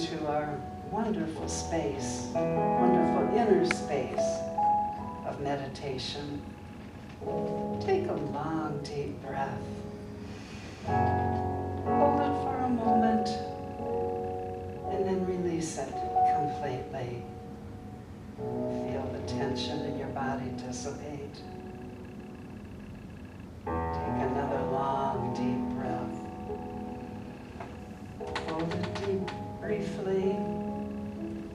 into our wonderful space, wonderful inner space of meditation, take a long, deep breath. Hold it for a moment and then release it completely. Feel the tension in your body dissipate. Take another long, deep breath. Hold it deep briefly,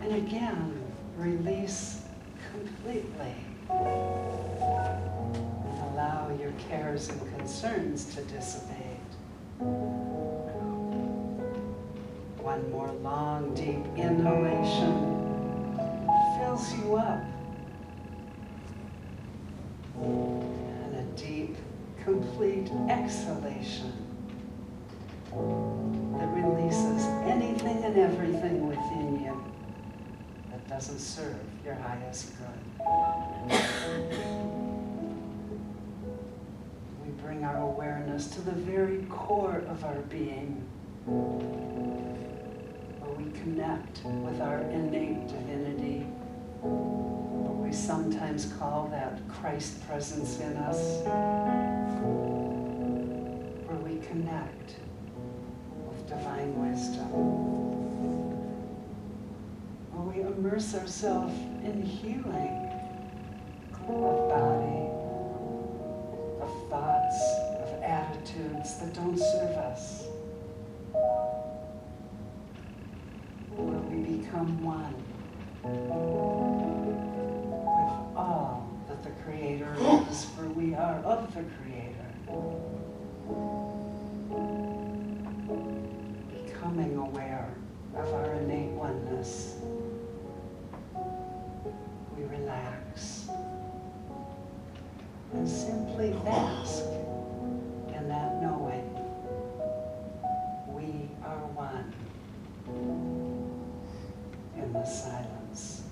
and again, release completely. And allow your cares and concerns to dissipate. One more long, deep inhalation fills you up. And a deep, complete exhalation that releases anything and everything within you that doesn't serve your highest good. We bring our awareness to the very core of our being, where we connect with our innate divinity, what we sometimes call that Christ presence in us, where we connect with divine wisdom, where we immerse ourselves in healing of body, of thoughts, of attitudes that don't serve us, where we become one with all that the Creator is, for we are of the Creator. Becoming aware of our innate oneness, we relax and simply bask in that knowing we are one in the silence.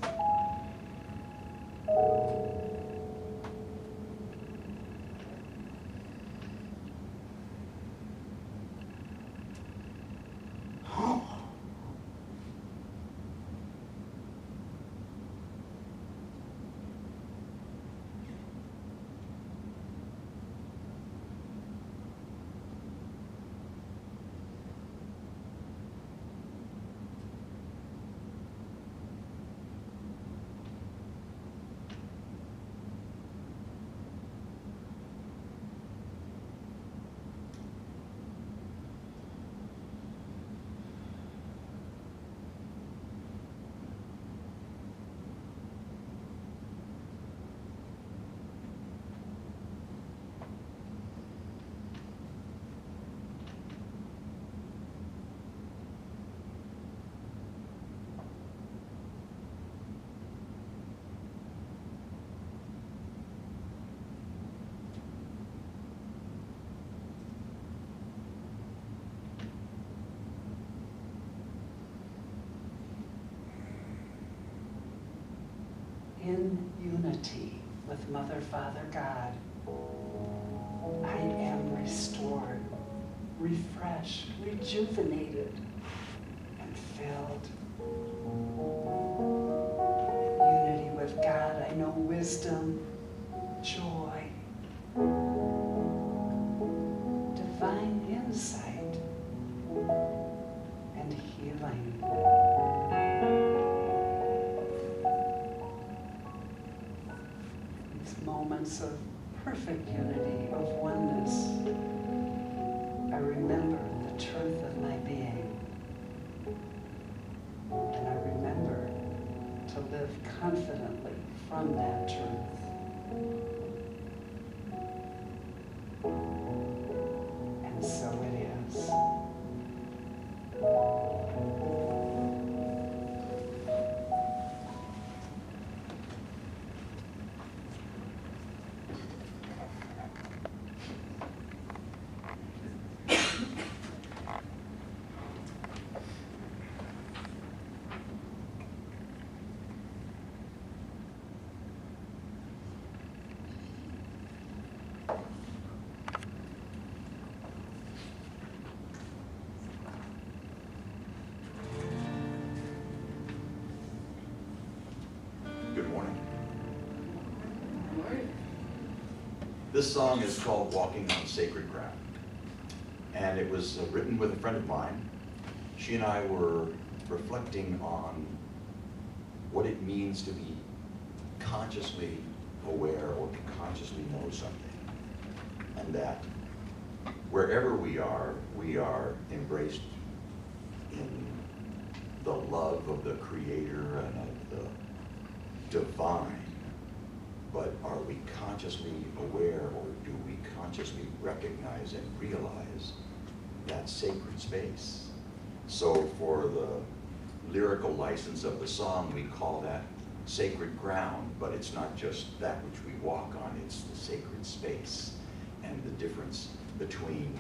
In unity with Mother, Father, God, I am restored, refreshed, rejuvenated, and filled. Unity with God, I know wisdom, joy, divine insight, and healing. Moments of perfect unity, of oneness, I remember the truth of my being, and I remember to live confidently from that truth. And so it is. This song is called Walking on Sacred Ground. And it was written with a friend of mine. She and I were reflecting on what it means to be consciously aware or to consciously know something. And that wherever we are embraced in the love of the Creator and of the divine. But are we consciously aware, or do we consciously recognize and realize that sacred space? So for the lyrical license of the song, we call that sacred ground, but it's not just that which we walk on, it's the sacred space. And the difference between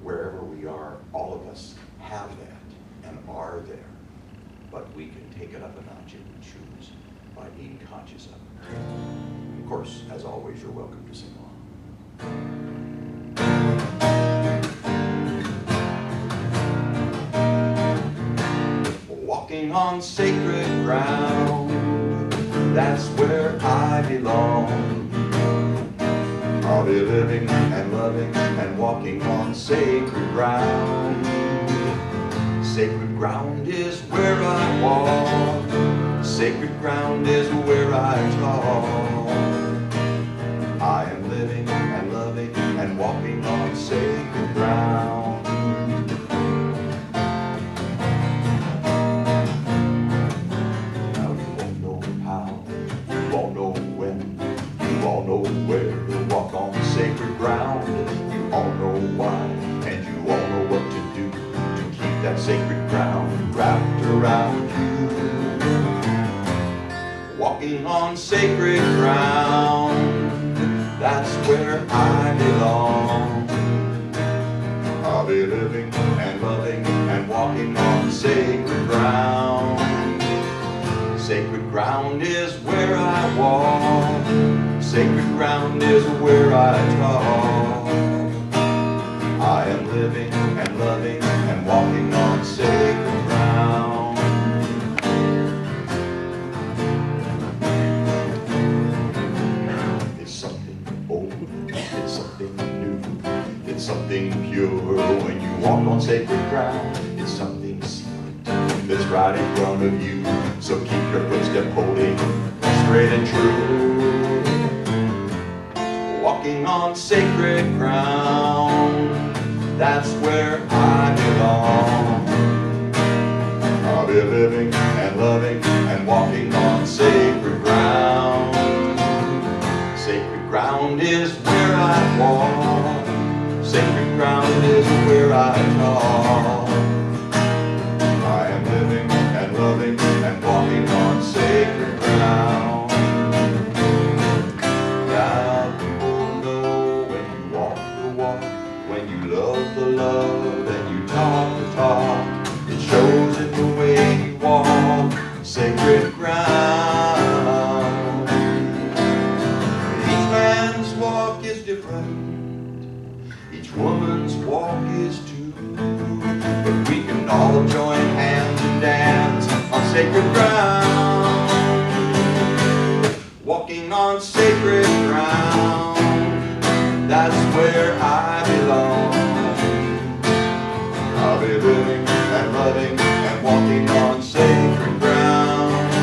wherever we are, all of us have that and are there, but we can take it up a notch if we choose by being conscious of it. Of course, as always, you're welcome to sing along. Walking on sacred ground, that's where I belong. I'll be living and loving and walking on sacred ground. Sacred ground is where I walk. Sacred ground is where I talk. I am living and loving and walking on sacred ground. Now you won't know how, you won't know when, you won't know where to walk on sacred ground. You all know why, and you all know what to do to keep that sacred ground wrapped around you. Walking on sacred ground, that's where I belong. I'll be living and loving and walking on sacred ground. Sacred ground is where I walk. Sacred ground is where I talk. I am living and loving and walking on sacred ground. It's something old, it's something new, it's something pure when you walk on sacred ground. It's something secret that's right in front of you, so keep your footstep holding straight and true. Walking on sacred ground, that's where I belong. I'll be living and loving and walking on sacred ground. Sacred ground is where I walk. Sacred ground is where I talk. I am living and loving and walking on sacred ground. The love and you talk the talk, it shows in the way you walk sacred ground. Each man's walk is different, each woman's walk is too, but we can all join hands and dance on sacred ground. Walking on sacred ground, that's where I belong. I'll be living and loving and walking on sacred ground.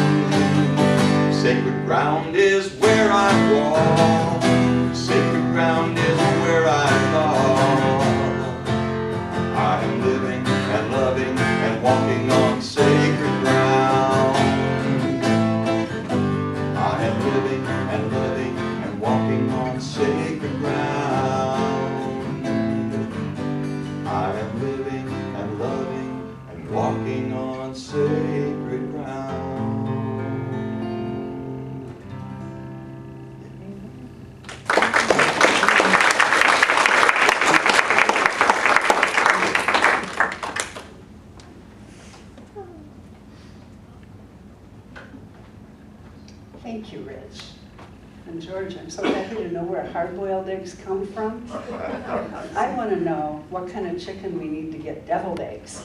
Sacred ground is where I walk. Sacred ground is where I talk. I am living and loving and walking on sacred ground. I am living and loving and walking on sacred ground. I am living and loving and walking on sacred ground. Thank you, Rich. And George, I'm so happy to know where hard-boiled eggs come from. I want to know what kind of chicken we need to get deviled eggs.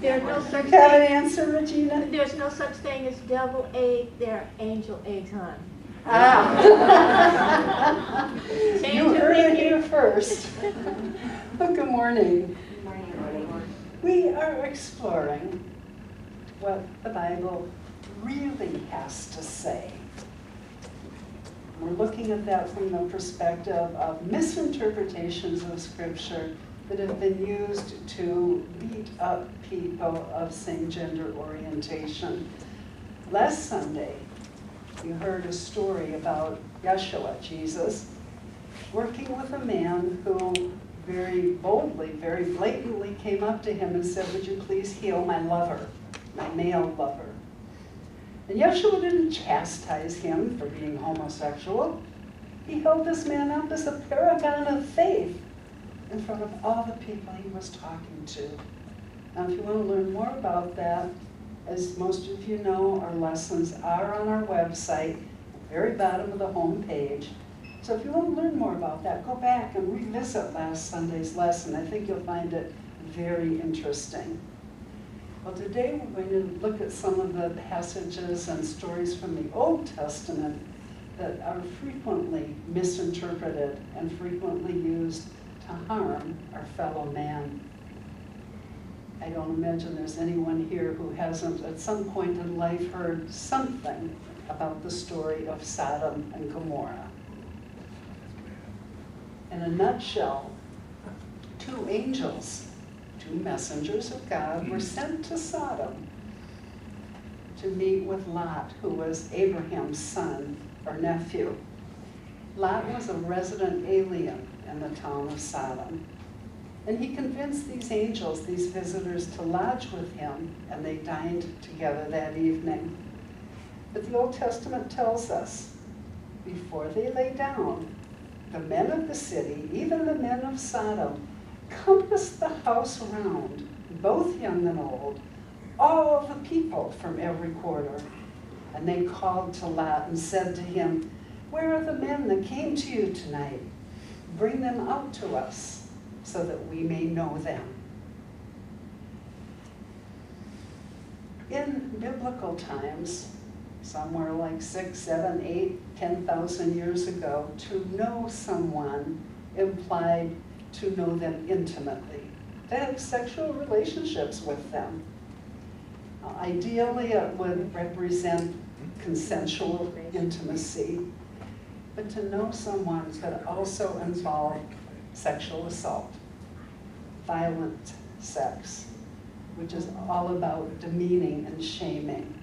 There's no such Have an thing. answer, Regina? There's there's no such thing as devil egg, there are angel eggs, hon. Ah. Change You your heard it thinking. here first. Well, good morning. We are exploring what the Bible really has to say. We're looking at that from the perspective of misinterpretations of Scripture that have been used to beat up people of same gender orientation. Last Sunday, you heard a story about Yeshua, Jesus, working with a man who very boldly, very blatantly came up to him and said, "Would you please heal my lover, my male lover?" And Yeshua didn't chastise him for being homosexual. He held this man up as a paragon of faith in front of all the people he was talking to. Now, if you want to learn more about that, as most of you know, our lessons are on our website, at the very bottom of the home page. So if you want to learn more about that, go back and revisit last Sunday's lesson. I think you'll find it very interesting. Well, today we're going to look at some of the passages and stories from the Old Testament that are frequently misinterpreted and frequently used to harm our fellow man. I don't imagine there's anyone here who hasn't at some point in life heard something about the story of Sodom and Gomorrah. In a nutshell, two angels, two messengers of God, were sent to Sodom to meet with Lot, who was Abraham's son or nephew. Lot was a resident alien in the town of Sodom. And he convinced these angels, these visitors, to lodge with him, and they dined together that evening. But the Old Testament tells us, before they lay down, the men of the city, even the men of Sodom, compassed the house around, both young and old, all the people from every quarter. And they called to Lot and said to him, "Where are the men that came to you tonight? Bring them out to us, so that we may know them." In biblical times, somewhere like 6, 7, 8, 10,000 years ago, to know someone implied to know them intimately, to have sexual relationships with them. Ideally, it would represent consensual intimacy, but to know someone could also involve sexual assault, violent sex, which is all about demeaning and shaming.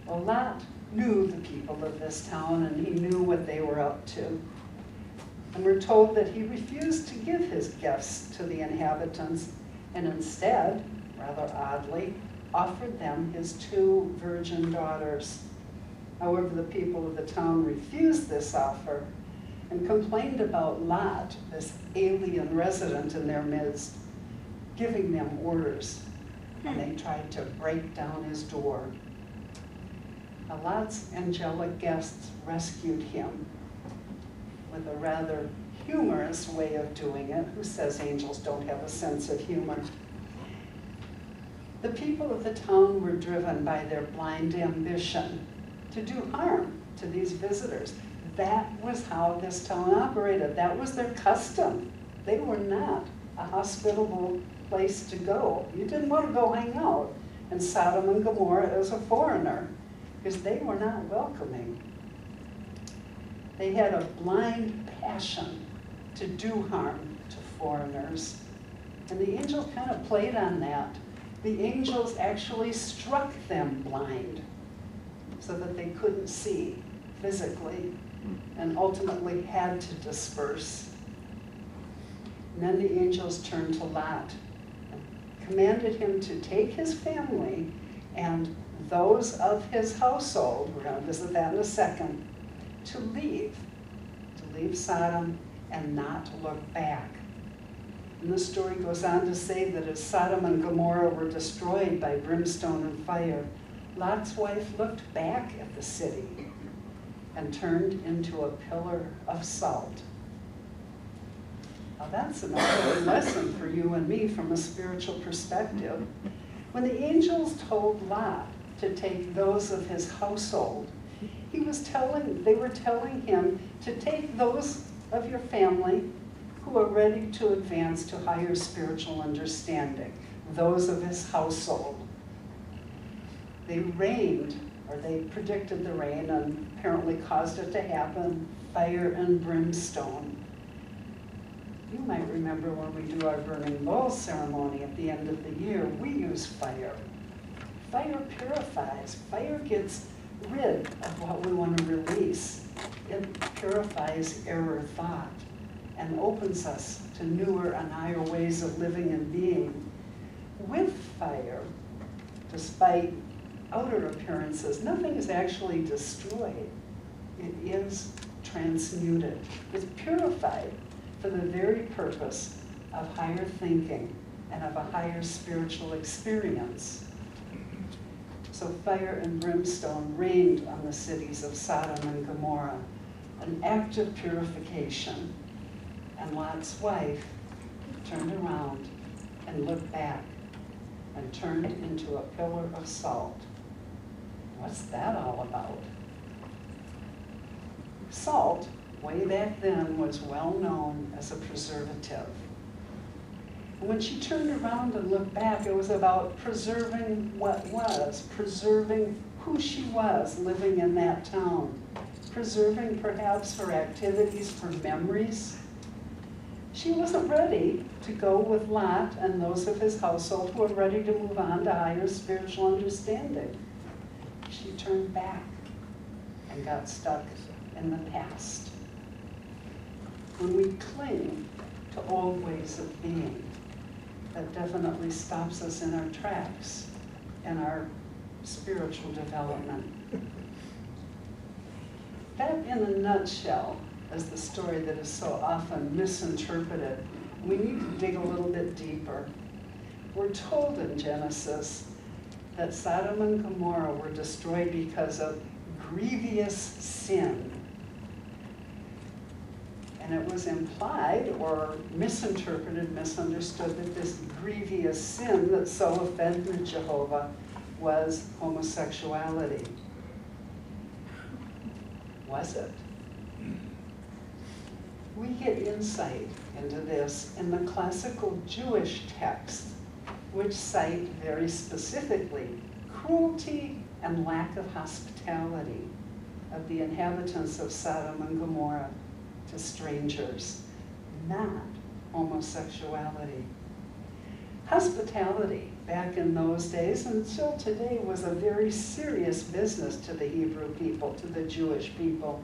Well, Lot knew the people of this town, and he knew what they were up to. And we're told that he refused to give his gifts to the inhabitants, and instead, rather oddly, offered them his 2 virgin daughters. However, the people of the town refused this offer and complained about Lot, this alien resident in their midst, giving them orders, and they tried to break down his door. Now, Lot's angelic guests rescued him with a rather humorous way of doing it. Who says angels don't have a sense of humor? The people of the town were driven by their blind ambition to do harm to these visitors. That was how this town operated. That was their custom. They were not a hospitable place to go. You didn't want to go hang out in Sodom and Gomorrah as a foreigner, because they were not welcoming. They had a blind passion to do harm to foreigners. And the angels kind of played on that. The angels actually struck them blind so that they couldn't see physically, and ultimately had to disperse. And then the angels turned to Lot and commanded him to take his family and those of his household, we're going to visit that in a second, to leave Sodom and not look back. And the story goes on to say that as Sodom and Gomorrah were destroyed by brimstone and fire, Lot's wife looked back at the city and turned into a pillar of salt. Now that's another lesson for you and me from a spiritual perspective. When the angels told Lot to take those of his household, they were telling him to take those of your family who are ready to advance to higher spiritual understanding, those of his household. They predicted the rain and apparently caused it to happen, fire and brimstone. You might remember when we do our burning bowl ceremony at the end of the year, we use fire. Fire purifies. Fire gets rid of what we want to release. It purifies error thought and opens us to newer and higher ways of living and being. With fire, despite outer appearances, nothing is actually destroyed. It is transmuted. It's purified for the very purpose of higher thinking and of a higher spiritual experience. So fire and brimstone rained on the cities of Sodom and Gomorrah, an act of purification. And Lot's wife turned around and looked back and turned into a pillar of salt. What's that all about? Salt, way back then, was well known as a preservative. And when she turned around and looked back, it was about preserving what was, preserving who she was living in that town, preserving perhaps her activities, her memories. She wasn't ready to go with Lot and those of his household who were ready to move on to higher spiritual understanding. She turned back and got stuck in the past. When we cling to old ways of being, that definitely stops us in our tracks in our spiritual development. That, in a nutshell, is the story that is so often misinterpreted. We need to dig a little bit deeper. We're told in Genesis that Sodom and Gomorrah were destroyed because of grievous sin. And it was implied or misinterpreted, misunderstood that this grievous sin that so offended Jehovah was homosexuality. Was it? We get insight into this in the classical Jewish texts, which cite very specifically cruelty and lack of hospitality of the inhabitants of Sodom and Gomorrah to strangers, not homosexuality. Hospitality back in those days and still today was a very serious business to the Hebrew people, to the Jewish people.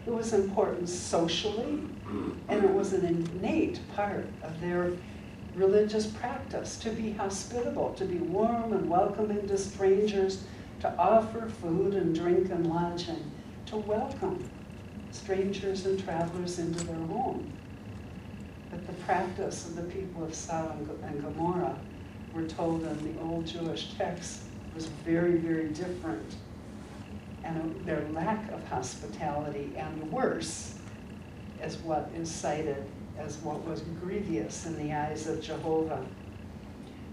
It was important socially, and it was an innate part of their religious practice to be hospitable, to be warm and welcoming to strangers, to offer food and drink and lodging, to welcome strangers and travelers into their home. But the practice of the people of Sodom and Gomorrah, we're told in the old Jewish texts, was very, very different. And their lack of hospitality, and worse, is what is cited as what was grievous in the eyes of Jehovah.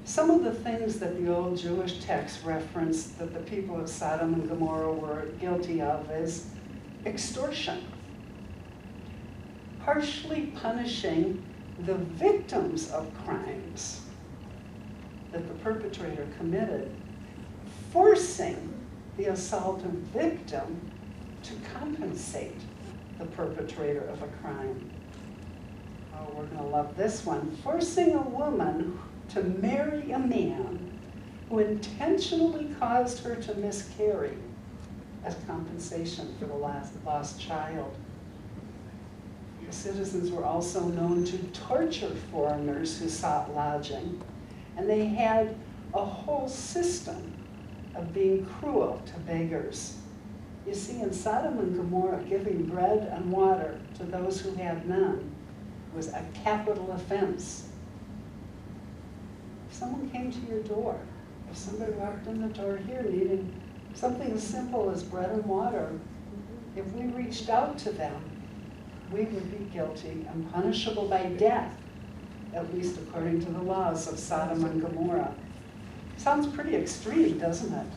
Some of the things that the old Jewish texts reference that the people of Sodom and Gomorrah were guilty of is extortion, harshly punishing the victims of crimes that the perpetrator committed, forcing the assaulted victim to compensate the perpetrator of a crime. Oh, we're going to love this one. Forcing a woman to marry a man who intentionally caused her to miscarry as compensation for the lost child. The citizens were also known to torture foreigners who sought lodging, and they had a whole system of being cruel to beggars. You see, in Sodom and Gomorrah, giving bread and water to those who had none was a capital offense. If someone came to your door, if somebody walked in the door here needing something as simple as bread and water, if we reached out to them, we would be guilty and punishable by death, at least according to the laws of Sodom and Gomorrah. Sounds pretty extreme, doesn't it?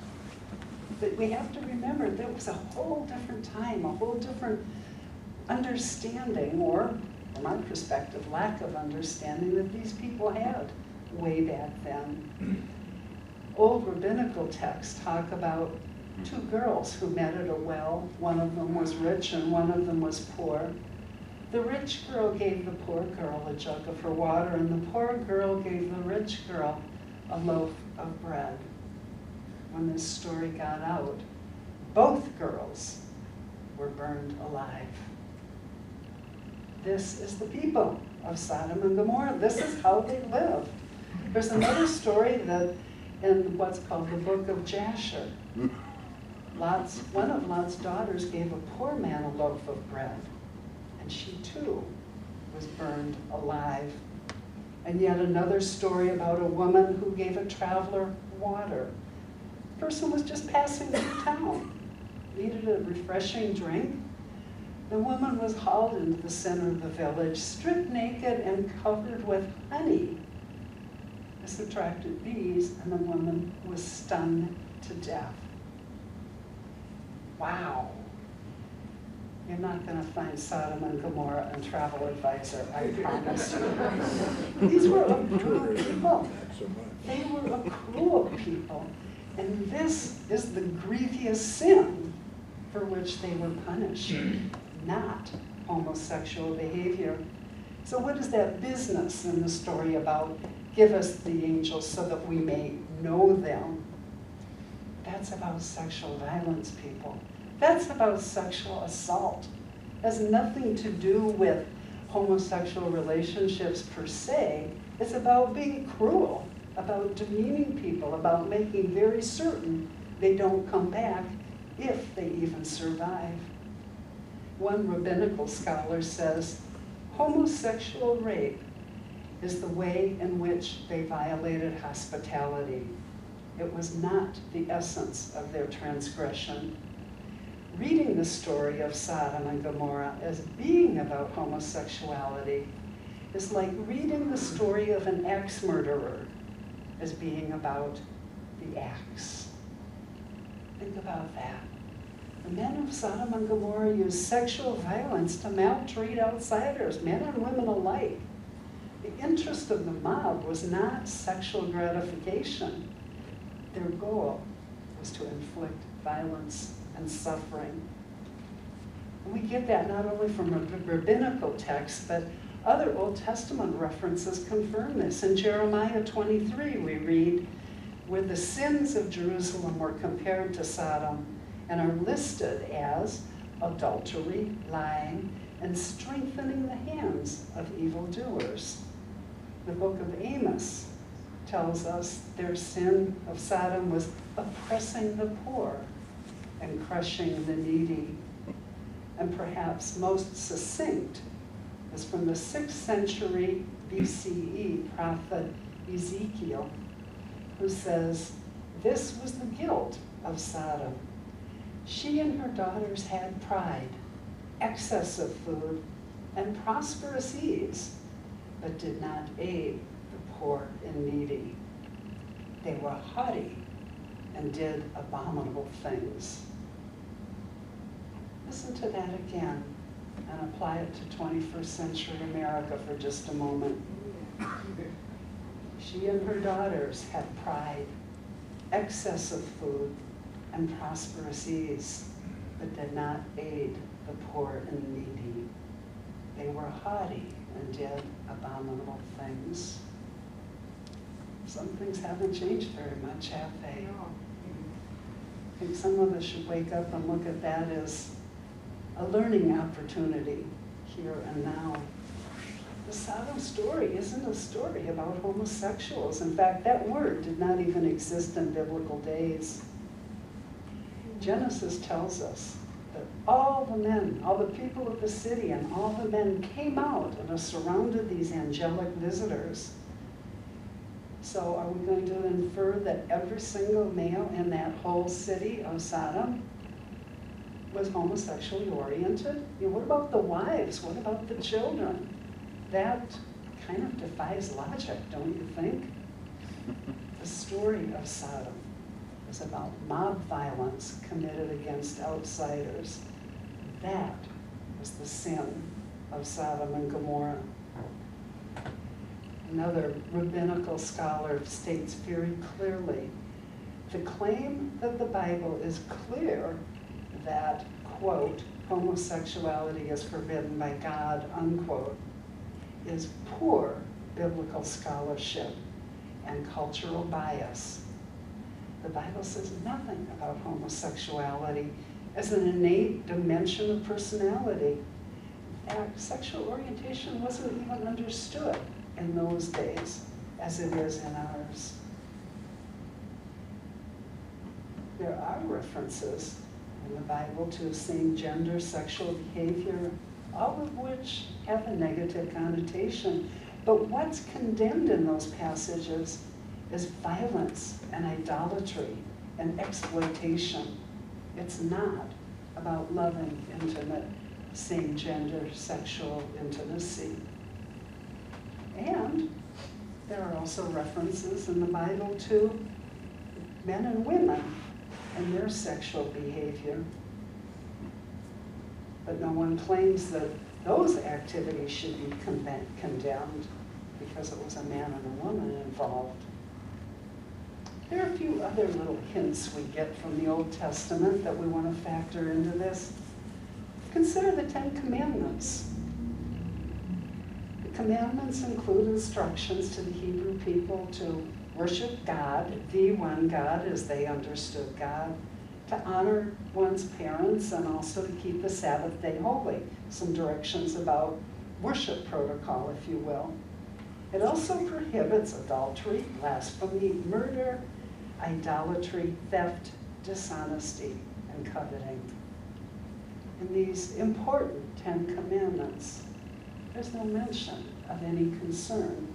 But we have to remember there was a whole different time, a whole different understanding, or from my perspective, lack of understanding that these people had way back then. Old rabbinical texts talk about two girls who met at a well. One of them was rich and one of them was poor. The rich girl gave the poor girl a jug of her water, and the poor girl gave the rich girl a loaf of bread. When this story got out, both girls were burned alive. This is the people of Sodom and Gomorrah. This is how they lived. There's another story that in what's called the Book of Jasher. One of Lot's daughters gave a poor man a loaf of bread, and she too was burned alive. And yet another story about a woman who gave a traveler water. The person was just passing through town, needed a refreshing drink. The woman was hauled into the center of the village, stripped naked and covered with honey. This attracted bees, and the woman was stung to death. Wow. You're not going to find Sodom and Gomorrah and Travel Advisor, I promise you. These were a brutal people. They were a cruel people. And this is the grievous sin for which they were punished, not homosexual behavior. So what is that business in the story about? Give us the angels so that we may know them. That's about sexual violence, people. That's about sexual assault. It has nothing to do with homosexual relationships per se. It's about being cruel, about demeaning people, about making very certain they don't come back if they even survive. One rabbinical scholar says, homosexual rape is the way in which they violated hospitality. It was not the essence of their transgression. Reading the story of Sodom and Gomorrah as being about homosexuality is like reading the story of an axe murderer as being about the axe. Think about that. The men of Sodom and Gomorrah used sexual violence to maltreat outsiders, men and women alike. The interest of the mob was not sexual gratification. Their goal was to inflict violence and suffering. And we get that not only from rabbinical texts, but other Old Testament references confirm this. In Jeremiah 23, we read, where the sins of Jerusalem were compared to Sodom and are listed as adultery, lying, and strengthening the hands of evildoers. The book of Amos tells us their sin of Sodom was oppressing the poor and crushing the needy. And perhaps most succinct is from the 6th century BCE prophet Ezekiel, who says, this was the guilt of Sodom. She and her daughters had pride, excess of food, and prosperous ease, but did not aid the poor and needy. They were haughty and did abominable things. Listen to that again and apply it to 21st century America for just a moment. She and her daughters had pride, excess of food, and prosperous ease, but did not aid the poor and needy. They were haughty and did abominable things. Some things haven't changed very much, have they? I think some of us should wake up and look at that as a learning opportunity here and now. The Sodom story isn't a story about homosexuals. In fact, that word did not even exist in biblical days. Genesis tells us that all the men, all the people of the city, and all the men came out and surrounded these angelic visitors. So are we going to infer that every single male in that whole city of Sodom was homosexually oriented? What about the wives? What about the children? That kind of defies logic, don't you think? The story of Sodom was about mob violence committed against outsiders. That was the sin of Sodom and Gomorrah. Another rabbinical scholar states very clearly, the claim that the Bible is clear that, quote, homosexuality is forbidden by God, unquote, is poor biblical scholarship and cultural bias. The Bible says nothing about homosexuality as an innate dimension of personality. In fact, sexual orientation wasn't even understood in those days as it is in ours. There are references in the Bible to same-gender sexual behavior, all of which have a negative connotation. But what's condemned in those passages is violence and idolatry and exploitation. It's not about loving, intimate, same-gender sexual intimacy. And there are also references in the Bible to men and women and their sexual behavior. But no one claims that those activities should be condemned because it was a man and a woman involved. There are a few other little hints we get from the Old Testament that we want to factor into this. Consider the Ten Commandments. The commandments include instructions to the Hebrew people to worship God, the one God as they understood God, to honor one's parents, and also to keep the Sabbath day holy. Some directions about worship protocol, if you will. It also prohibits adultery, blasphemy, murder, idolatry, theft, dishonesty, and coveting. In these important 10 commandments, there's no mention of any concern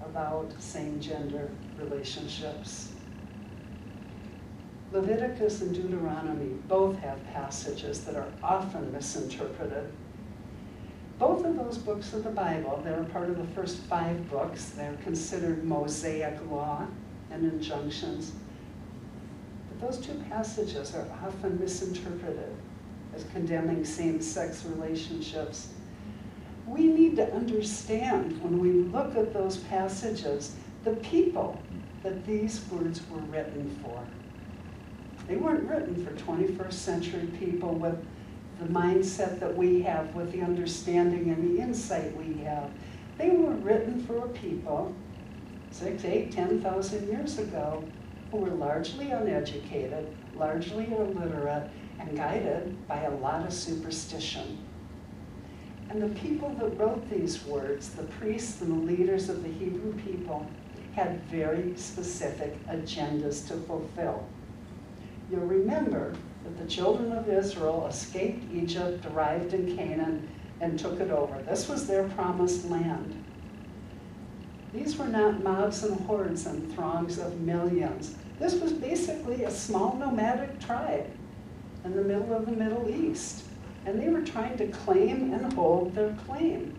about same-gender relationships. Leviticus and Deuteronomy both have passages that are often misinterpreted. Both of those books of the Bible, they're part of the first 5 books. They're considered Mosaic law and injunctions. But those 2 passages are often misinterpreted as condemning same-sex relationships. We need to understand when we look at those passages, the people that these words were written for. They weren't written for 21st century people with the mindset that we have, with the understanding and the insight we have. They were written for a people 6, 8, 10,000 years ago who were largely uneducated, largely illiterate, and guided by a lot of superstition. And the people that wrote these words, the priests and the leaders of the Hebrew people, had very specific agendas to fulfill. You'll remember that the children of Israel escaped Egypt, arrived in Canaan, and took it over. This was their promised land. These were not mobs and hordes and throngs of millions. This was basically a small nomadic tribe in the middle of the Middle East. And they were trying to claim and hold their claim.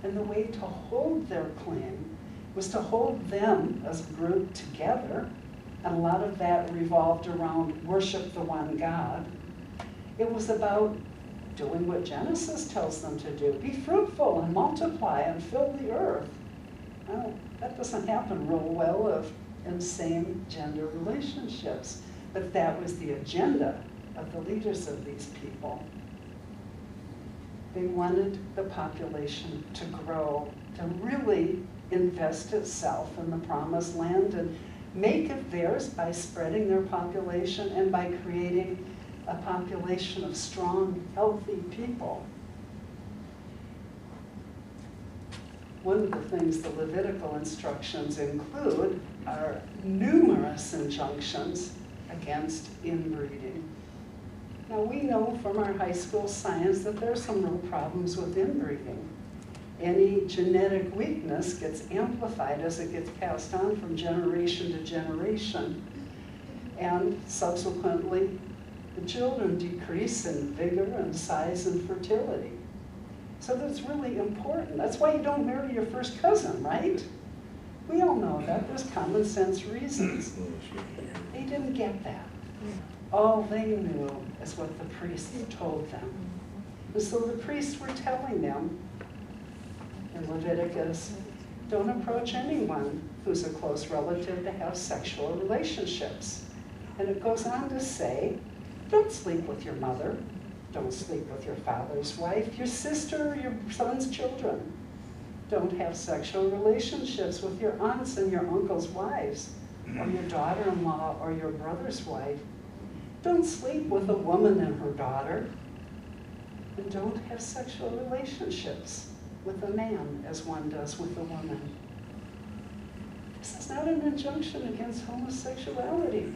And the way to hold their claim was to hold them as a group together. And a lot of that revolved around worship the one God. It was about doing what Genesis tells them to do. Be fruitful and multiply and fill the earth. Well, that doesn't happen real well in same-gender relationships. But that was the agenda of the leaders of these people. They wanted the population to grow, to really invest itself in the promised land and make it theirs by spreading their population and by creating a population of strong, healthy people. One of the things the Levitical instructions include are numerous injunctions against inbreeding. Now, we know from our high school science that there are some real problems with inbreeding. Any genetic weakness gets amplified as it gets passed on from generation to generation. And subsequently, the children decrease in vigor and size and fertility. So that's really important. That's why you don't marry your first cousin, right? We all know that. There's common sense reasons. They didn't get that. All they knew is what the priests told them. And so the priests were telling them in Leviticus, don't approach anyone who's a close relative to have sexual relationships. And it goes on to say, don't sleep with your mother. Don't sleep with your father's wife, your sister, or your son's children. Don't have sexual relationships with your aunts and your uncle's wives, or your daughter-in-law or your brother's wife. Don't sleep with a woman and her daughter. And don't have sexual relationships with a man as one does with a woman. This is not an injunction against homosexuality.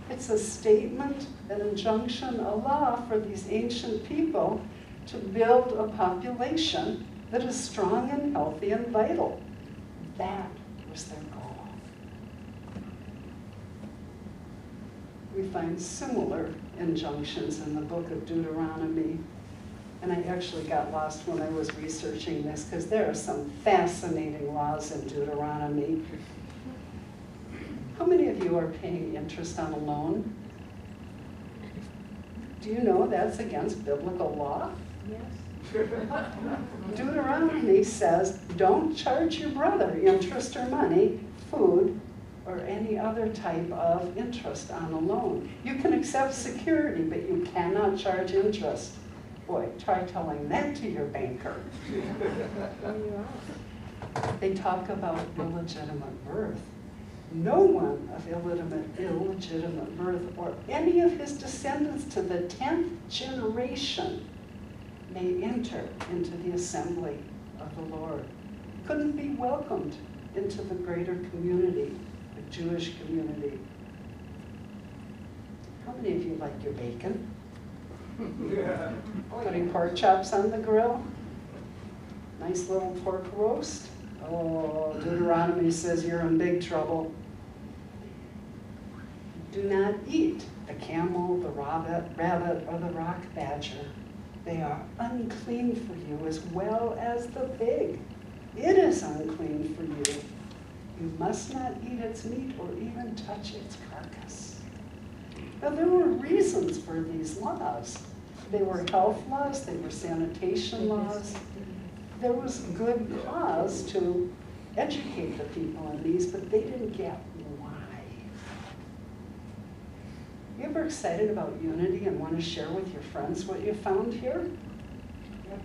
It's a statement, an injunction, a law for these ancient people to build a population that is strong and healthy and vital. That was their goal. We find similar injunctions in the book of Deuteronomy. And I actually got lost when I was researching this because there are some fascinating laws in Deuteronomy. How many of you are paying interest on a loan? Do you know that's against biblical law? Yes. Deuteronomy says, don't charge your brother interest or money, food, or any other type of interest on a loan. You can accept security, but you cannot charge interest. Boy, try telling that to your banker. They talk about illegitimate birth. No one of illegitimate birth or any of his descendants to the 10th generation may enter into the assembly of the Lord. Couldn't be welcomed into the greater community, the Jewish community. How many of you like your bacon? Yeah. Putting pork chops on the grill? Nice little pork roast? Oh, Deuteronomy says you're in big trouble. Do not eat the camel, the rabbit, or the rock badger. They are unclean for you as well as the pig. It is unclean for you. You must not eat its meat or even touch its carcass. Now, there were reasons for these laws. They were health laws, they were sanitation laws. There was good cause to educate the people on these, but they didn't get why. You ever excited about unity and want to share with your friends what you found here?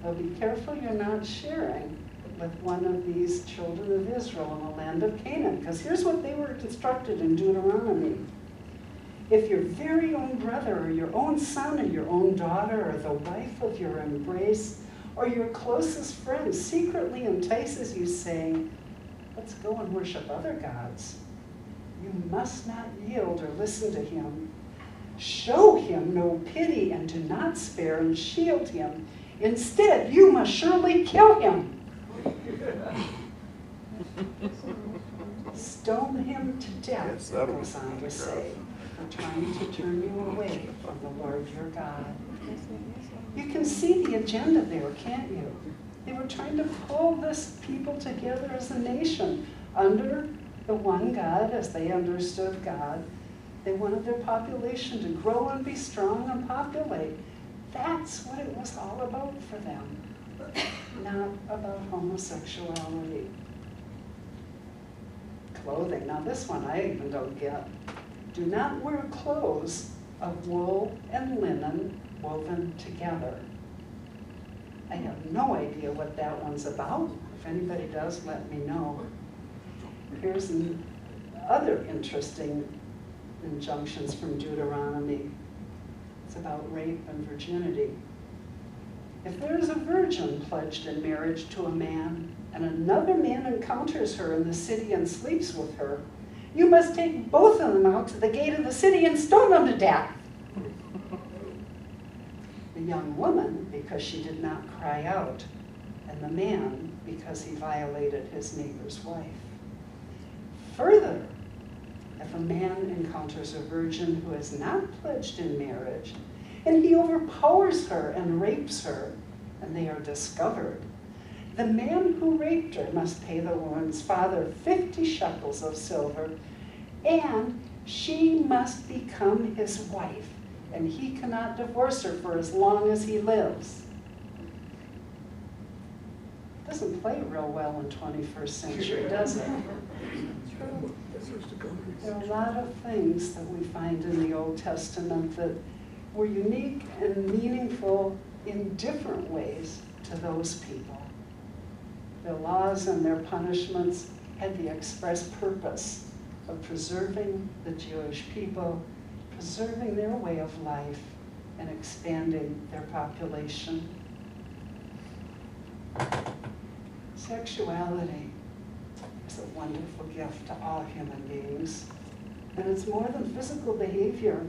Well, be careful you're not sharing with one of these children of Israel in the land of Canaan, because here's what they were instructed in Deuteronomy. If your very own brother or your own son or your own daughter or the wife of your embrace or your closest friend secretly entices you, saying, let's go and worship other gods, you must not yield or listen to him. Show him no pity and do not spare and shield him. Instead, you must surely kill him. Stone him to death, it goes on to say, for trying to turn you away from the Lord your God. You can see the agenda there, can't you? They were trying to pull this people together as a nation under the one God as they understood God. They wanted their population to grow and be strong and populate. That's what it was all about for them, not about homosexuality. Clothing. Now this one I even don't get. Do not wear clothes of wool and linen woven together. I have no idea what that one's about. If anybody does, let me know. Here's other interesting injunctions from Deuteronomy. It's about rape and virginity. If there is a virgin pledged in marriage to a man, and another man encounters her in the city and sleeps with her, you must take both of them out to the gate of the city and stone them to death. The young woman, because she did not cry out, and the man, because he violated his neighbor's wife. Further, if a man encounters a virgin who is not pledged in marriage, and he overpowers her and rapes her, and they are discovered, The man who raped her must pay the woman's father 50 shekels of silver, and she must become his wife, and he cannot divorce her for as long as he lives. Doesn't play real well in 21st century, does it? There are a lot of things that we find in the Old Testament that were unique and meaningful in different ways to those people. Their laws and their punishments had the express purpose of preserving the Jewish people, preserving their way of life, and expanding their population. Sexuality is a wonderful gift to all human beings, and it's more than physical behavior.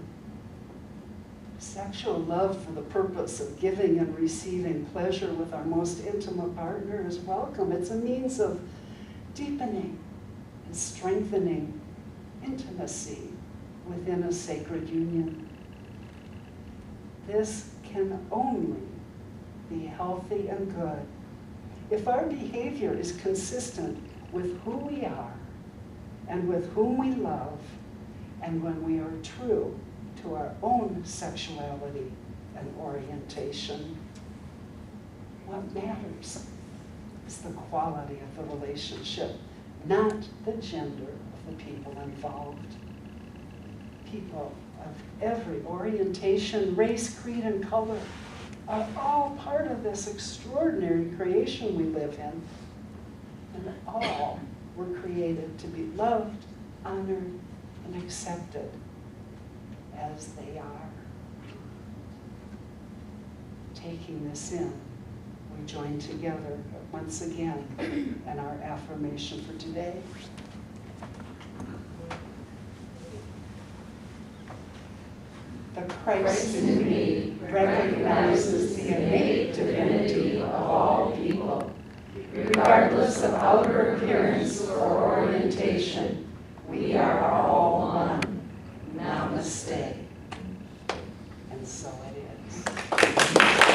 Sexual love for the purpose of giving and receiving pleasure with our most intimate partner is welcome. It's a means of deepening and strengthening intimacy within a sacred union. This can only be healthy and good if our behavior is consistent with who we are and with whom we love, and when we are true to our own sexuality and orientation. What matters is the quality of the relationship, not the gender of the people involved. People of every orientation, race, creed, and color are all part of this extraordinary creation we live in, and all were created to be loved, honored, and accepted as they are. Taking this in, we join together once again in our affirmation for today. The Christ in me recognizes the innate divinity of all people. Regardless of outer appearance or orientation, we are all one. Namaste. And so it is.